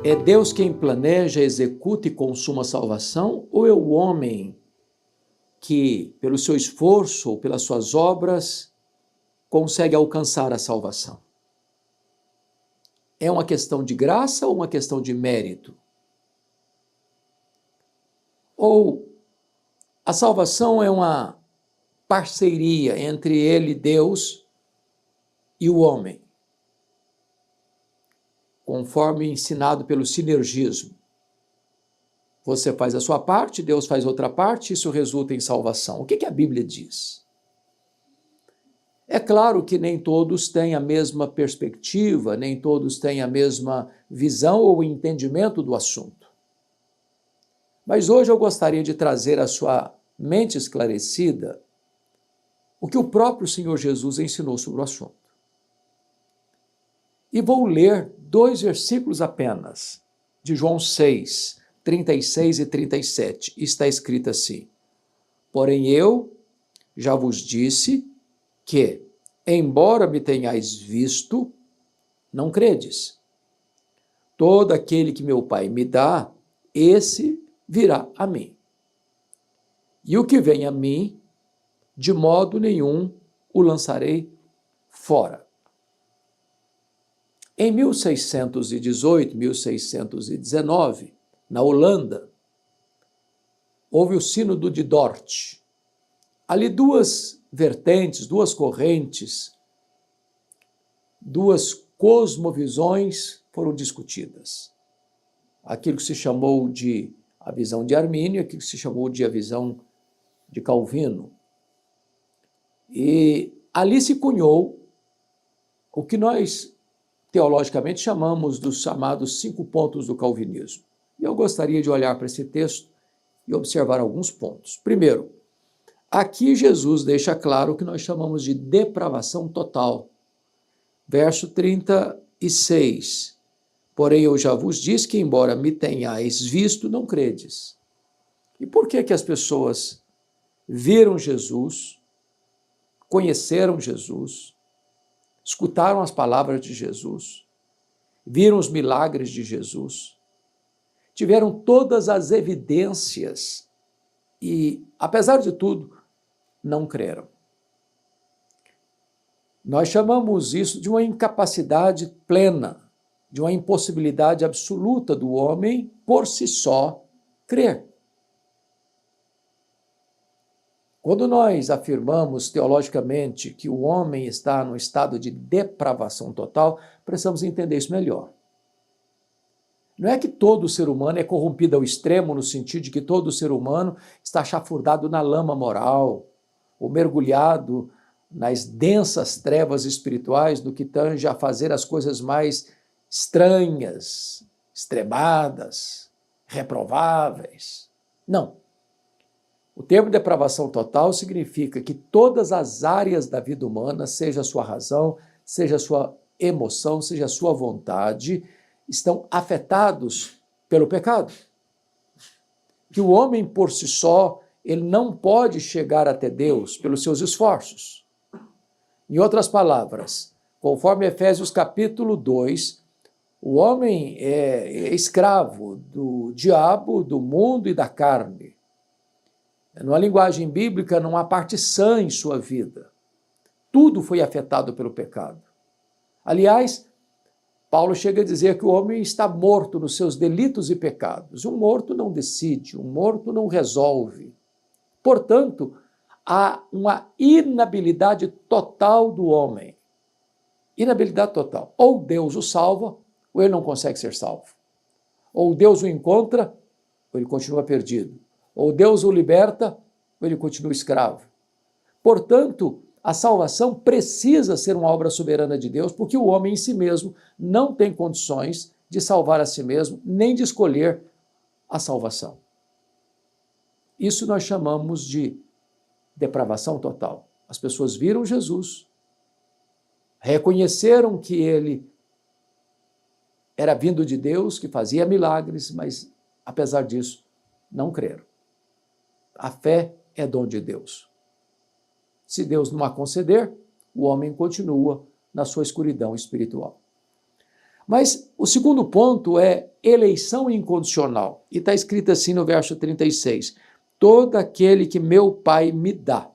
É Deus quem planeja, executa e consuma a salvação, ou é o homem que, pelo seu esforço ou pelas suas obras, consegue alcançar a salvação? É uma questão de graça ou uma questão de mérito? Ou a salvação é uma parceria entre ele, Deus, e o homem, conforme ensinado pelo sinergismo? Você faz a sua parte, Deus faz outra parte, isso resulta em salvação. O que a Bíblia diz? É claro que nem todos têm a mesma perspectiva, nem todos têm a mesma visão ou entendimento do assunto. Mas hoje eu gostaria de trazer à sua mente esclarecida o que o próprio Senhor Jesus ensinou sobre o assunto. E vou ler 2 versículos apenas, de João 6, 36 e 37. Está escrito assim: Porém eu já vos disse que, embora me tenhais visto, não credes. Todo aquele que meu Pai me dá, esse virá a mim. E o que vem a mim, de modo nenhum o lançarei fora. Em 1618, 1619, na Holanda, houve o Sínodo de Dort. Ali duas vertentes, duas correntes, duas cosmovisões foram discutidas. Aquilo que se chamou de a visão de Armínio, aquilo que se chamou de a visão de Calvino. E ali se cunhou o que nós teologicamente chamamos dos chamados 5 pontos do calvinismo. E eu gostaria de olhar para esse texto e observar alguns pontos. Primeiro, aqui Jesus deixa claro o que nós chamamos de depravação total. Verso 36. Porém, eu já vos disse que, embora me tenhais visto, não credes. E por que as pessoas viram Jesus, conheceram Jesus, escutaram as palavras de Jesus, viram os milagres de Jesus, tiveram todas as evidências e, apesar de tudo, não creram? Nós chamamos isso de uma incapacidade plena, de uma impossibilidade absoluta do homem, por si só, crer. Quando nós afirmamos teologicamente que o homem está num estado de depravação total, precisamos entender isso melhor. Não é que todo ser humano é corrompido ao extremo, no sentido de que todo ser humano está chafurdado na lama moral, ou mergulhado nas densas trevas espirituais do que tange a fazer as coisas mais estranhas, extremadas, reprováveis. Não. O termo depravação total significa que todas as áreas da vida humana, seja a sua razão, seja a sua emoção, seja a sua vontade, estão afetados pelo pecado. Que o homem por si só, ele não pode chegar até Deus pelos seus esforços. Em outras palavras, conforme Efésios capítulo 2, o homem é escravo do diabo, do mundo e da carne. Numa linguagem bíblica, não há parte sã em sua vida. Tudo foi afetado pelo pecado. Aliás, Paulo chega a dizer que o homem está morto nos seus delitos e pecados. Um morto não decide, um morto não resolve. Portanto, há uma inabilidade total do homem. Inabilidade total. Ou Deus o salva, ou ele não consegue ser salvo. Ou Deus o encontra, ou ele continua perdido. Ou Deus o liberta, ou ele continua escravo. Portanto, a salvação precisa ser uma obra soberana de Deus, porque o homem em si mesmo não tem condições de salvar a si mesmo, nem de escolher a salvação. Isso nós chamamos de depravação total. As pessoas viram Jesus, reconheceram que ele era vindo de Deus, que fazia milagres, mas, apesar disso, não creram. A fé é dom de Deus. Se Deus não a conceder, o homem continua na sua escuridão espiritual. Mas o segundo ponto é eleição incondicional. E está escrito assim no verso 36, todo aquele que meu Pai me dá.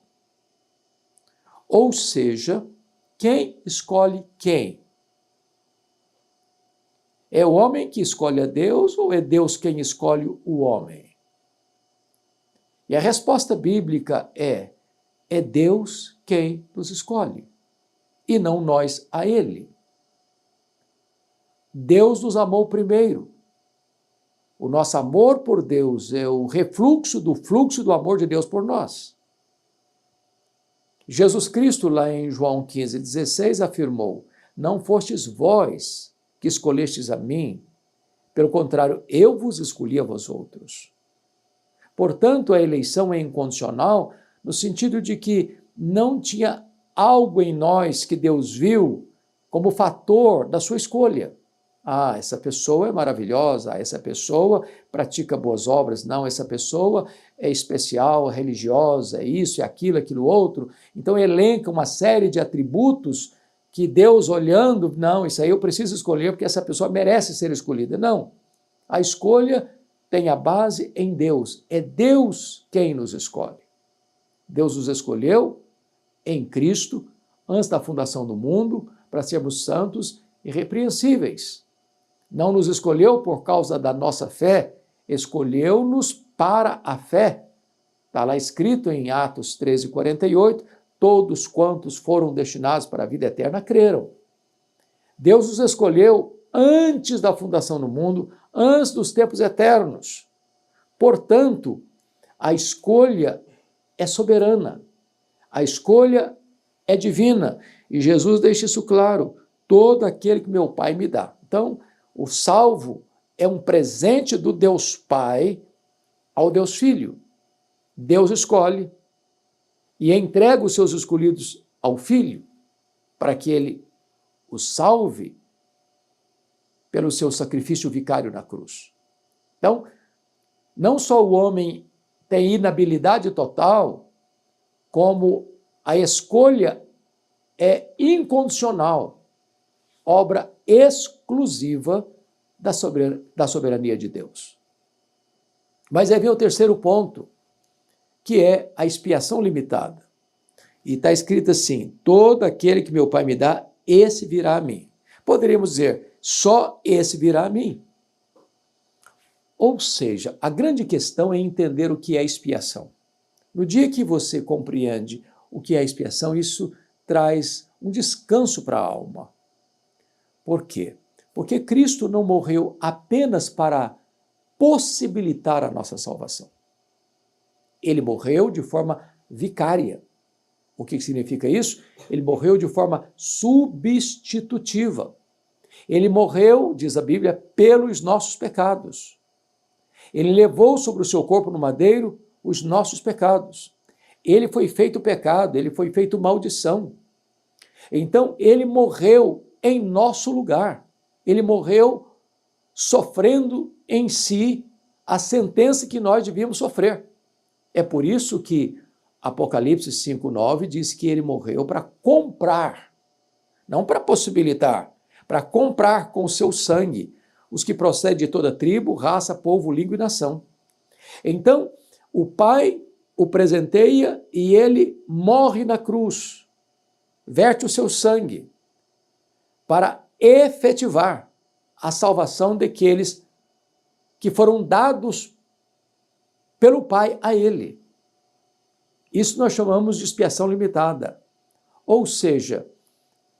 Ou seja, quem escolhe quem? É o homem que escolhe a Deus ou é Deus quem escolhe o homem? E a resposta bíblica é Deus quem nos escolhe, e não nós a Ele. Deus nos amou primeiro. O nosso amor por Deus é o refluxo do fluxo do amor de Deus por nós. Jesus Cristo, lá em João 15,16, afirmou, não fostes vós que escolhestes a mim, pelo contrário, eu vos escolhi a vós outros. Portanto, a eleição é incondicional no sentido de que não tinha algo em nós que Deus viu como fator da sua escolha. Ah, essa pessoa é maravilhosa, essa pessoa pratica boas obras. Não, essa pessoa é especial, religiosa, é isso, é aquilo, aquilo outro. Então elenca uma série de atributos que Deus olhando, não, isso aí eu preciso escolher porque essa pessoa merece ser escolhida. Não, a escolha tem a base em Deus. É Deus quem nos escolhe. Deus nos escolheu em Cristo, antes da fundação do mundo, para sermos santos e irrepreensíveis. Não nos escolheu por causa da nossa fé, escolheu-nos para a fé. Está lá escrito em Atos 13:48, todos quantos foram destinados para a vida eterna creram. Deus nos escolheu antes da fundação do mundo, antes dos tempos eternos. Portanto, a escolha é soberana, a escolha é divina, e Jesus deixa isso claro, todo aquele que meu Pai me dá. Então, o salvo é um presente do Deus Pai ao Deus Filho. Deus escolhe e entrega os seus escolhidos ao Filho para que ele os salve pelo seu sacrifício vicário na cruz. Então, não só o homem tem inabilidade total, como a escolha é incondicional, obra exclusiva da soberania de Deus. Mas aí vem o terceiro ponto, que é a expiação limitada. E está escrito assim, todo aquele que meu Pai me dá, esse virá a mim. Poderíamos dizer, só esse virá a mim. Ou seja, a grande questão é entender o que é expiação. No dia que você compreende o que é expiação, isso traz um descanso para a alma. Por quê? Porque Cristo não morreu apenas para possibilitar a nossa salvação. Ele morreu de forma vicária. O que significa isso? Ele morreu de forma substitutiva. Ele morreu, diz a Bíblia, pelos nossos pecados. Ele levou sobre o seu corpo no madeiro os nossos pecados. Ele foi feito pecado, ele foi feito maldição. Então, ele morreu em nosso lugar. Ele morreu sofrendo em si a sentença que nós devíamos sofrer. É por isso que Apocalipse 5:9 diz que ele morreu para comprar, não para possibilitar, para comprar com o seu sangue os que procedem de toda tribo, raça, povo, língua e nação. Então, o Pai o presenteia e ele morre na cruz, verte o seu sangue para efetivar a salvação daqueles que foram dados pelo Pai a ele. Isso nós chamamos de expiação limitada. Ou seja,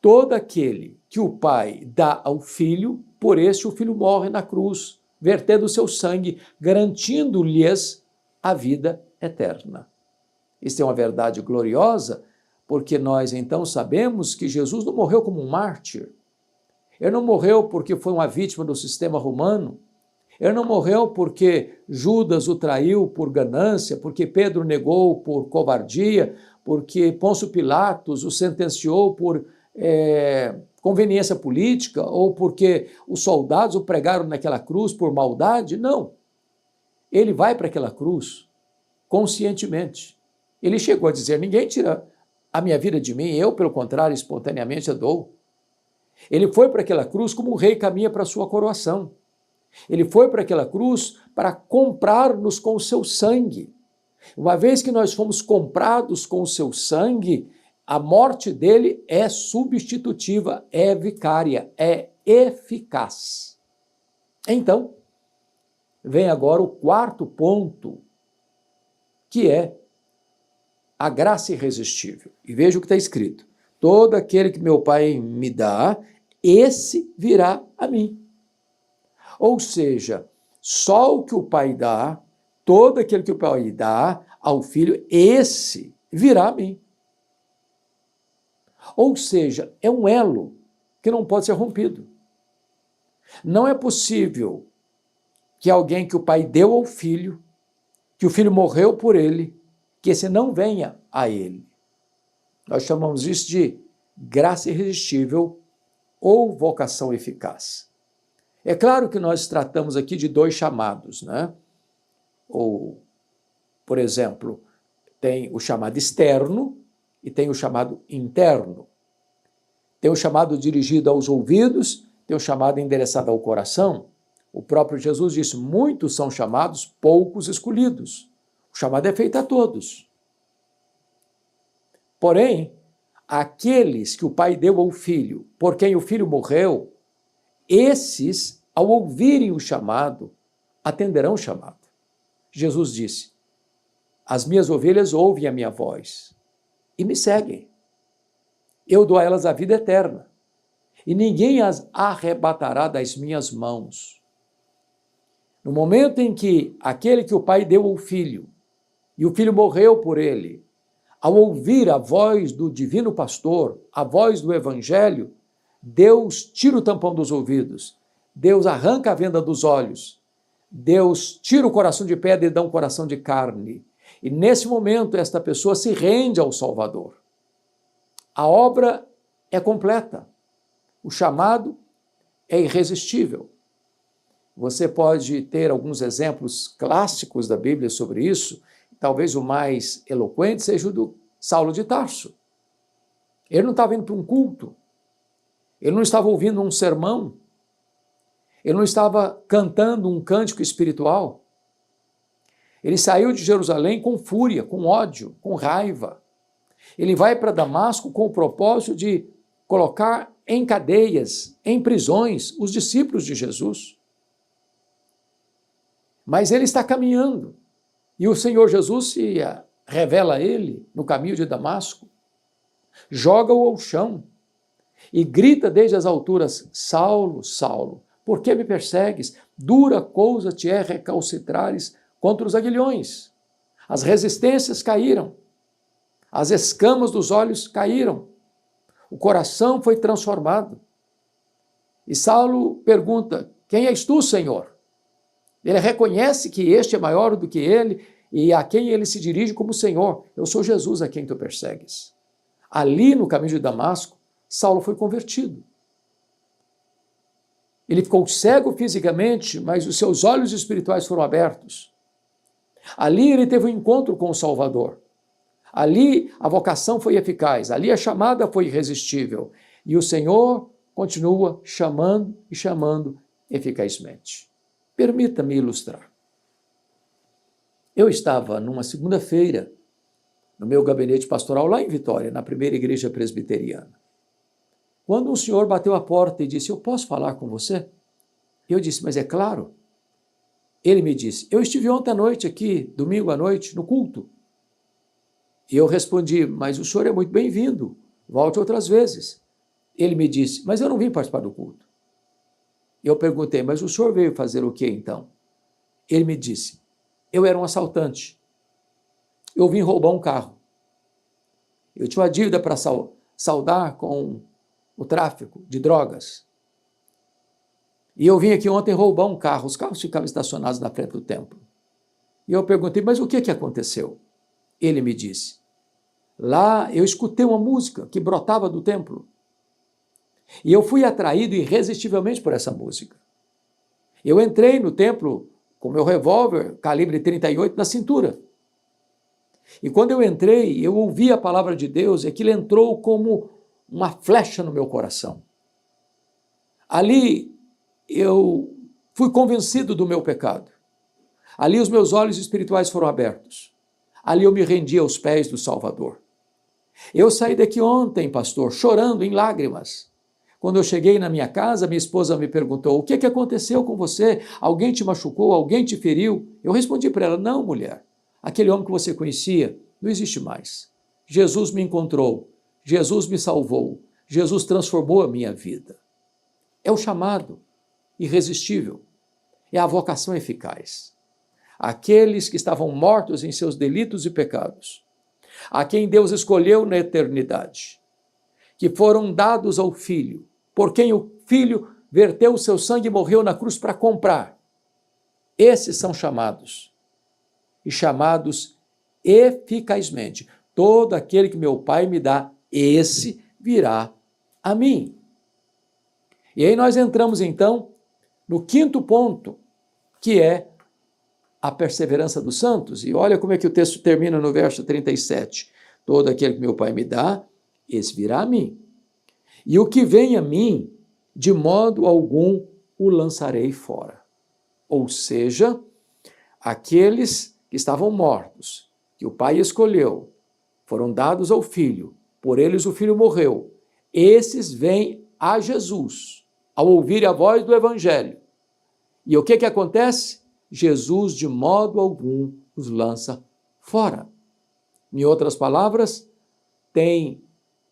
todo aquele que o Pai dá ao Filho, por esse o Filho morre na cruz, vertendo o seu sangue, garantindo-lhes a vida eterna. Isso é uma verdade gloriosa, porque nós então sabemos que Jesus não morreu como um mártir. Ele não morreu porque foi uma vítima do sistema romano. Ele não morreu porque Judas o traiu por ganância, porque Pedro negou por covardia, porque Pôncio Pilatos o sentenciou por conveniência política, ou porque os soldados o pregaram naquela cruz por maldade. Não. Ele vai para aquela cruz conscientemente. Ele chegou a dizer, ninguém tira a minha vida de mim, eu, pelo contrário, espontaneamente a dou. Ele foi para aquela cruz como o rei caminha para a sua coroação. Ele foi para aquela cruz para comprar-nos com o seu sangue. Uma vez que nós fomos comprados com o seu sangue, a morte dele é substitutiva, é vicária, é eficaz. Então, vem agora o quarto ponto, que é a graça irresistível. E veja o que está escrito: todo aquele que meu Pai me dá, esse virá a mim. Ou seja, só o que o Pai dá, todo aquele que o Pai dá ao Filho, esse virá a mim. Ou seja, é um elo que não pode ser rompido. Não é possível que alguém que o Pai deu ao Filho, que o Filho morreu por ele, que esse não venha a ele. Nós chamamos isso de graça irresistível ou vocação eficaz. É claro que nós tratamos aqui de dois chamados, né? Ou, por exemplo, tem o chamado externo e tem o chamado interno. Tem o chamado dirigido aos ouvidos, tem o chamado endereçado ao coração. O próprio Jesus disse: muitos são chamados, poucos escolhidos. O chamado é feito a todos. Porém, aqueles que o Pai deu ao Filho, por quem o Filho morreu, esses, ao ouvirem o chamado, atenderão o chamado. Jesus disse: as minhas ovelhas ouvem a minha voz e me seguem. Eu dou a elas a vida eterna, e ninguém as arrebatará das minhas mãos. No momento em que aquele que o Pai deu ao Filho, e o Filho morreu por ele, ao ouvir a voz do divino pastor, a voz do Evangelho, Deus tira o tampão dos ouvidos, Deus arranca a venda dos olhos, Deus tira o coração de pedra e dá um coração de carne. E nesse momento esta pessoa se rende ao Salvador. A obra é completa, o chamado é irresistível. Você pode ter alguns exemplos clássicos da Bíblia sobre isso. Talvez o mais eloquente seja o do Saulo de Tarso. Ele não estava indo para um culto, ele não estava ouvindo um sermão, ele não estava cantando um cântico espiritual. Ele saiu de Jerusalém com fúria, com ódio, com raiva. Ele vai para Damasco com o propósito de colocar em cadeias, em prisões, os discípulos de Jesus. Mas ele está caminhando, e o Senhor Jesus se revela a ele no caminho de Damasco, joga-o ao chão e grita desde as alturas: Saulo, Saulo, por que me persegues? Dura coisa te é recalcitrares contra os aguilhões. As resistências caíram, as escamas dos olhos caíram, o coração foi transformado. E Saulo pergunta: quem és tu, Senhor? Ele reconhece que este é maior do que ele e a quem ele se dirige como Senhor. Eu sou Jesus a quem tu persegues. Ali no caminho de Damasco, Saulo foi convertido. Ele ficou cego fisicamente, mas os seus olhos espirituais foram abertos. Ali ele teve um encontro com o Salvador. Ali a vocação foi eficaz, ali a chamada foi irresistível. E o Senhor continua chamando e chamando eficazmente. Permita-me ilustrar. Eu estava numa segunda-feira no meu gabinete pastoral lá em Vitória, na primeira igreja presbiteriana, quando um senhor bateu a porta e disse: eu posso falar com você? Eu disse: mas é claro. Ele me disse: eu estive ontem à noite aqui, domingo à noite, no culto. E eu respondi: mas o senhor é muito bem-vindo, volte outras vezes. Ele me disse: mas eu não vim participar do culto. Eu perguntei: mas o senhor veio fazer o quê então? Ele me disse: eu era um assaltante. Eu vim roubar um carro. Eu tinha uma dívida para saldar com o tráfico de drogas. E eu vim aqui ontem roubar um carro. Os carros ficavam estacionados na frente do templo. E eu perguntei: mas o que aconteceu? Ele me disse: lá eu escutei uma música que brotava do templo. E eu fui atraído irresistivelmente por essa música. Eu entrei no templo com meu revólver calibre 38 na cintura. E quando eu entrei, eu ouvi a palavra de Deus e aquilo entrou como uma flecha no meu coração. Ali eu fui convencido do meu pecado. Ali os meus olhos espirituais foram abertos. Ali eu me rendi aos pés do Salvador. Eu saí daqui ontem, pastor, chorando em lágrimas. Quando eu cheguei na minha casa, minha esposa me perguntou: o que aconteceu com você? Alguém te machucou? Alguém te feriu? Eu respondi para ela: não, mulher. Aquele homem que você conhecia não existe mais. Jesus me encontrou. Jesus me salvou. Jesus transformou a minha vida. É o chamado irresistível. É a vocação eficaz. Aqueles que estavam mortos em seus delitos e pecados, a quem Deus escolheu na eternidade, que foram dados ao Filho, por quem o Filho verteu o seu sangue e morreu na cruz para comprar. Esses são chamados, e chamados eficazmente. Todo aquele que meu Pai me dá, esse virá a mim. E aí nós entramos então no quinto ponto, que é a perseverança dos santos. E olha como é que o texto termina no verso 37. Todo aquele que meu Pai me dá, esse virá a mim. E o que vem a mim, de modo algum o lançarei fora. Ou seja, aqueles que estavam mortos, que o Pai escolheu, foram dados ao Filho, por eles o Filho morreu. Esses vêm a Jesus, ao ouvir a voz do Evangelho. E o que acontece? Jesus, de modo algum, os lança fora. Em outras palavras, tem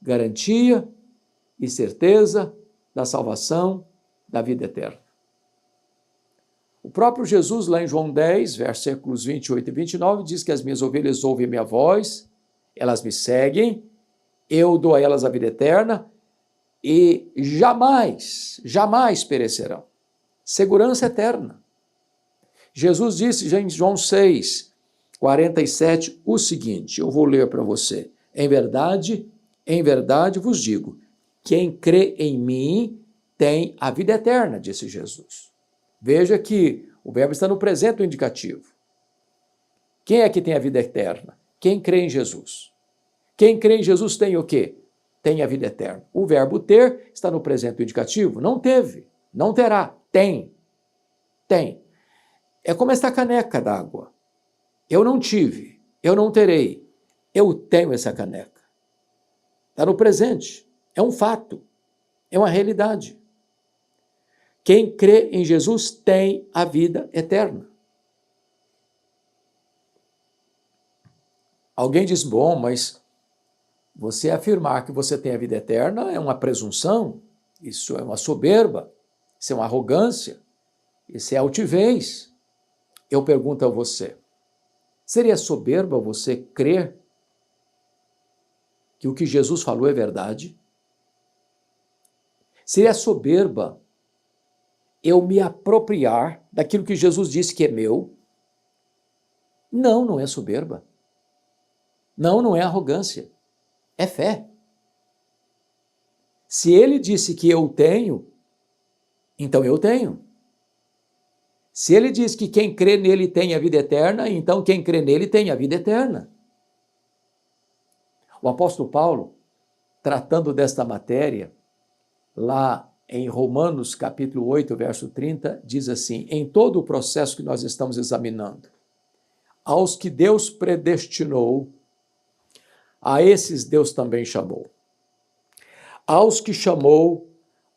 garantia e certeza da salvação, da vida eterna. O próprio Jesus, lá em João 10, versículos 28 e 29, diz que as minhas ovelhas ouvem a minha voz, elas me seguem, eu dou a elas a vida eterna e jamais, jamais perecerão. Segurança eterna. Jesus disse já em João 6, 47, o seguinte, eu vou ler para você. Em verdade vos digo, quem crê em mim tem a vida eterna, disse Jesus. Veja que o verbo está no presente indicativo. Quem é que tem a vida eterna? Quem crê em Jesus. Quem crê em Jesus tem o quê? Tem a vida eterna. O verbo ter está no presente indicativo. Não teve, não terá, tem. Tem. É como esta caneca d'água. Eu não tive, eu não terei, eu tenho essa caneca. Está no presente, é um fato, é uma realidade. Quem crê em Jesus tem a vida eterna. Alguém diz, bom, mas você afirmar que você tem a vida eterna é uma presunção, isso é uma soberba, isso é uma arrogância, isso é altivez. Eu pergunto a você, seria soberba você crer que o que Jesus falou é verdade? Seria soberba eu me apropriar daquilo que Jesus disse que é meu? Não, não é soberba. Não, não é arrogância. É fé. Se ele disse que eu tenho, então eu tenho. Se ele diz que quem crê nele tem a vida eterna, então quem crê nele tem a vida eterna. O apóstolo Paulo, tratando desta matéria, lá em Romanos capítulo 8, verso 30, diz assim, em todo o processo que nós estamos examinando, aos que Deus predestinou, a esses Deus também chamou. Aos que chamou,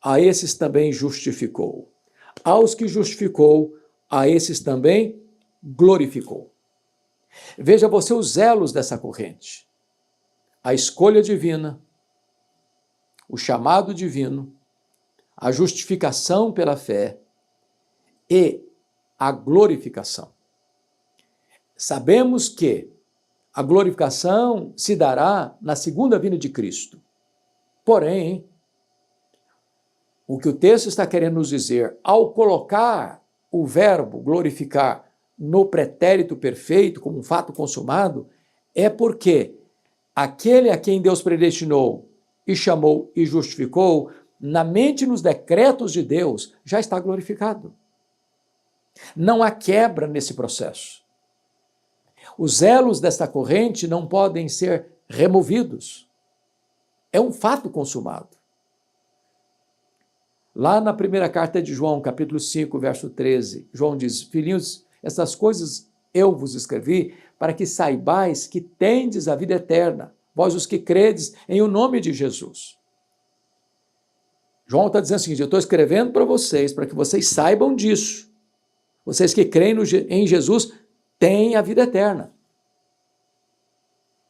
a esses também justificou. Aos que justificou, a esses também glorificou. Veja você os elos dessa corrente. A escolha divina, o chamado divino, a justificação pela fé e a glorificação. Sabemos que a glorificação se dará na segunda vinda de Cristo. Porém, o que o texto está querendo nos dizer, ao colocar o verbo glorificar no pretérito perfeito, como um fato consumado, é porque aquele a quem Deus predestinou e chamou e justificou, na mente e nos decretos de Deus, já está glorificado. Não há quebra nesse processo. Os elos desta corrente não podem ser removidos. É um fato consumado. Lá na primeira carta de João, capítulo 5, verso 13, João diz: filhinhos, essas coisas eu vos escrevi para que saibais que tendes a vida eterna, vós os que credes em o nome de Jesus. João está dizendo o seguinte: eu estou escrevendo para vocês, para que vocês saibam disso. Vocês que creem em Jesus têm a vida eterna.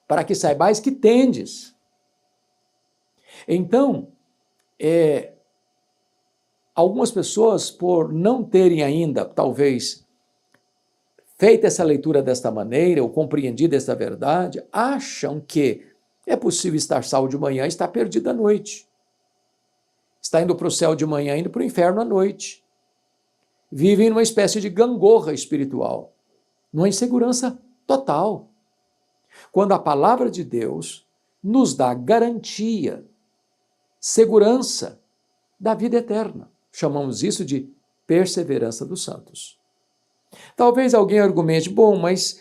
Para que saibais que tendes. Então, algumas pessoas, por não terem ainda, talvez, feito essa leitura desta maneira, ou compreendido esta verdade, acham que é possível estar salvo de manhã e estar perdido à noite. Está indo para o céu de manhã, indo para o inferno à noite. Vivem numa espécie de gangorra espiritual, numa insegurança total. Quando a palavra de Deus nos dá garantia, segurança da vida eterna. Chamamos isso de perseverança dos santos. Talvez alguém argumente: bom, mas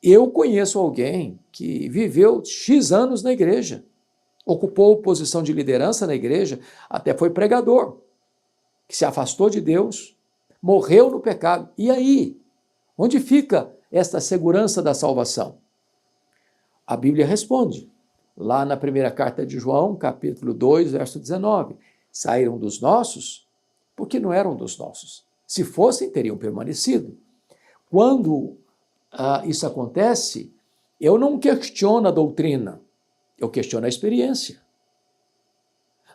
eu conheço alguém que viveu X anos na igreja, ocupou posição de liderança na igreja, até foi pregador, que se afastou de Deus, morreu no pecado. E aí? Onde fica esta segurança da salvação? A Bíblia responde, lá na primeira carta de João, capítulo 2, verso 19. Saíram dos nossos, porque não eram dos nossos. Se fossem, teriam permanecido. Quando isso acontece, eu não questiono a doutrina, eu questiono a experiência.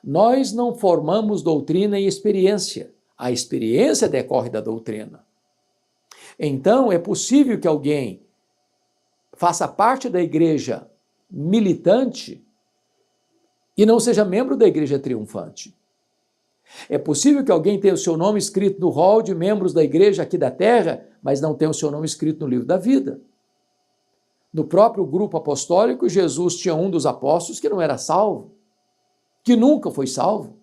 Nós não formamos doutrina e experiência. A experiência decorre da doutrina. Então, é possível que alguém faça parte da igreja militante e não seja membro da igreja triunfante. É possível que alguém tenha o seu nome escrito no rol de membros da igreja aqui da terra, mas não tenha o seu nome escrito no livro da vida. No próprio grupo apostólico, Jesus tinha um dos apóstolos que não era salvo, que nunca foi salvo,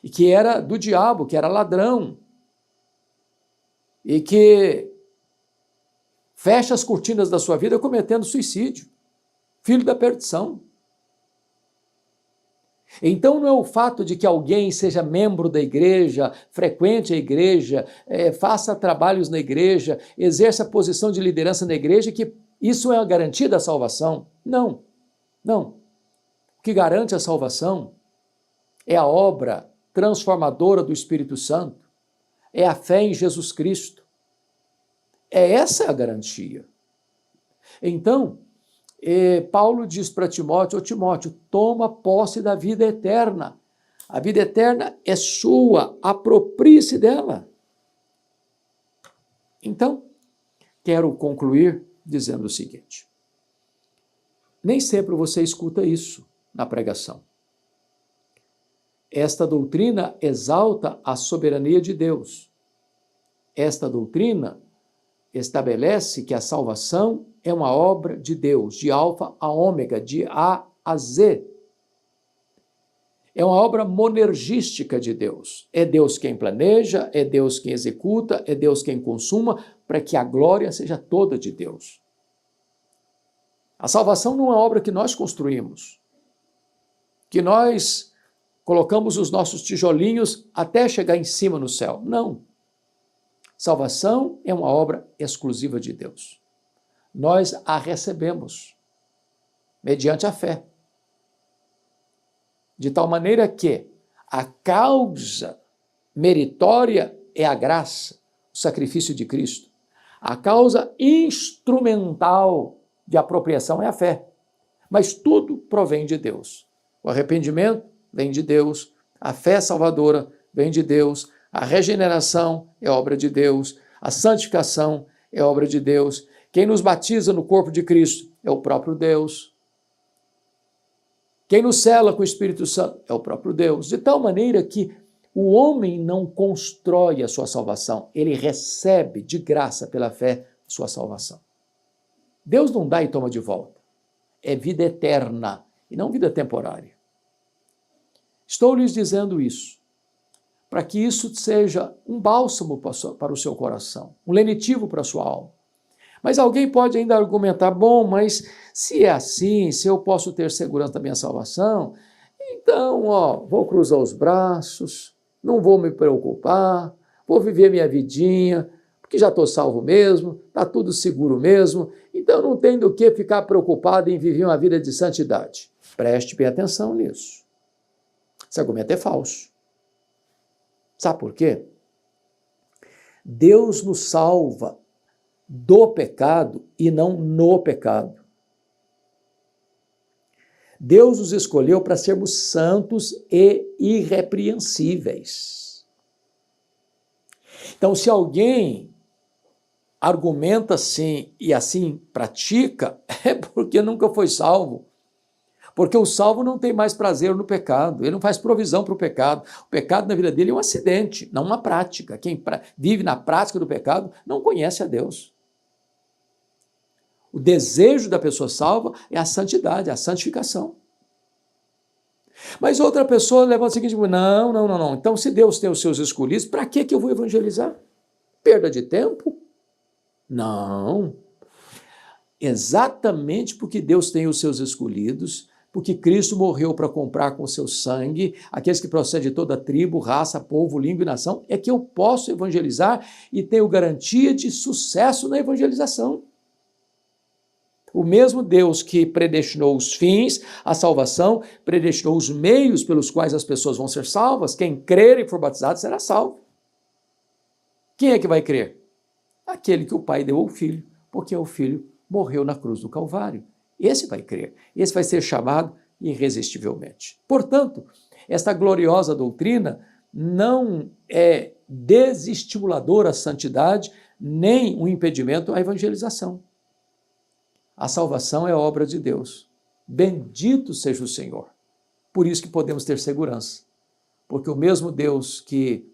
e que era do diabo, que era ladrão, e que fecha as cortinas da sua vida cometendo suicídio, filho da perdição. Então não é o fato de que alguém seja membro da igreja, frequente a igreja, faça trabalhos na igreja, exerça posição de liderança na igreja, que isso é a garantia da salvação. Não, não. O que garante a salvação é a obra transformadora do Espírito Santo, é a fé em Jesus Cristo. Essa a garantia. Então, Paulo diz para Timóteo: Timóteo, toma posse da vida eterna. A vida eterna é sua, aproprie-se dela. Então, quero concluir dizendo o seguinte: nem sempre você escuta isso na pregação. Esta doutrina exalta a soberania de Deus. Esta doutrina estabelece que a salvação é uma obra de Deus, de alfa a ômega, de A a Z. É uma obra monergística de Deus. É Deus quem planeja, é Deus quem executa, é Deus quem consuma, para que a glória seja toda de Deus. A salvação não é uma obra que nós construímos, que nós colocamos os nossos tijolinhos até chegar em cima no céu. Não. Salvação é uma obra exclusiva de Deus. Nós a recebemos mediante a fé. De tal maneira que a causa meritória é a graça, o sacrifício de Cristo. A causa instrumental de apropriação é a fé. Mas tudo provém de Deus. O arrependimento vem de Deus, a fé salvadora vem de Deus, a regeneração é obra de Deus, a santificação é obra de Deus. Quem nos batiza no corpo de Cristo é o próprio Deus. Quem nos sela com o Espírito Santo é o próprio Deus. De tal maneira que o homem não constrói a sua salvação, ele recebe de graça pela fé a sua salvação. Deus não dá e toma de volta. É vida eterna e não vida temporária. Estou lhes dizendo isso, para que isso seja um bálsamo para o seu coração, um lenitivo para a sua alma. Mas alguém pode ainda argumentar: bom, mas se é assim, se eu posso ter segurança da minha salvação, Então, vou cruzar os braços, não vou me preocupar, vou viver minha vidinha, porque já estou salvo mesmo, está tudo seguro mesmo, então não tem do que ficar preocupado em viver uma vida de santidade. Preste bem atenção nisso. Esse argumento é falso. Sabe por quê? Deus nos salva do pecado e não no pecado. Deus nos escolheu para sermos santos e irrepreensíveis. Então, se alguém argumenta assim e assim pratica, é porque nunca foi salvo. Porque o salvo não tem mais prazer no pecado, ele não faz provisão para o pecado. O pecado na vida dele é um acidente, não uma prática. Quem vive na prática do pecado não conhece a Deus. O desejo da pessoa salva é a santidade, a santificação. Mas outra pessoa leva o seguinte: não. Então, se Deus tem os seus escolhidos, para que eu vou evangelizar? Perda de tempo? Não. Exatamente porque Deus tem os seus escolhidos, porque Cristo morreu para comprar com o seu sangue aqueles que procedem de toda tribo, raça, povo, língua e nação, é que eu posso evangelizar e tenho garantia de sucesso na evangelização. O mesmo Deus que predestinou os fins, a salvação, predestinou os meios pelos quais as pessoas vão ser salvas. Quem crer e for batizado será salvo. Quem é que vai crer? Aquele que o Pai deu ao Filho, porque o Filho morreu na cruz do Calvário. Esse vai crer, esse vai ser chamado irresistivelmente. Portanto, esta gloriosa doutrina não é desestimuladora à santidade, nem um impedimento à evangelização. A salvação é obra de Deus. Bendito seja o Senhor. Por isso que podemos ter segurança, porque o mesmo Deus que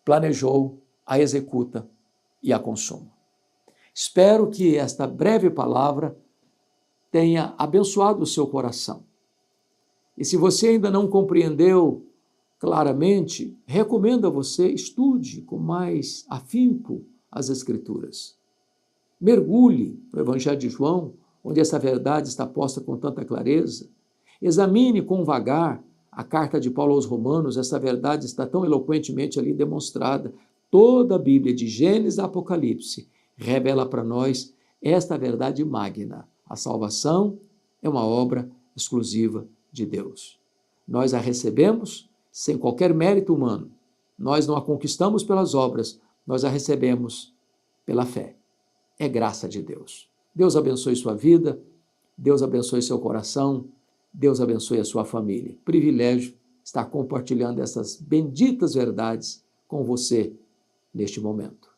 planejou, a executa e a consuma. Espero que esta breve palavra tenha abençoado o seu coração. E se você ainda não compreendeu claramente, recomendo a você estude com mais afinco as Escrituras. Mergulhe no Evangelho de João, onde essa verdade está posta com tanta clareza. Examine com vagar a carta de Paulo aos Romanos, essa verdade está tão eloquentemente ali demonstrada. Toda a Bíblia, de Gênesis a Apocalipse, revela para nós esta verdade magna. A salvação é uma obra exclusiva de Deus. Nós a recebemos sem qualquer mérito humano. Nós não a conquistamos pelas obras, nós a recebemos pela fé. É graça de Deus. Deus abençoe sua vida, Deus abençoe seu coração, Deus abençoe a sua família. Privilégio estar compartilhando essas benditas verdades com você neste momento.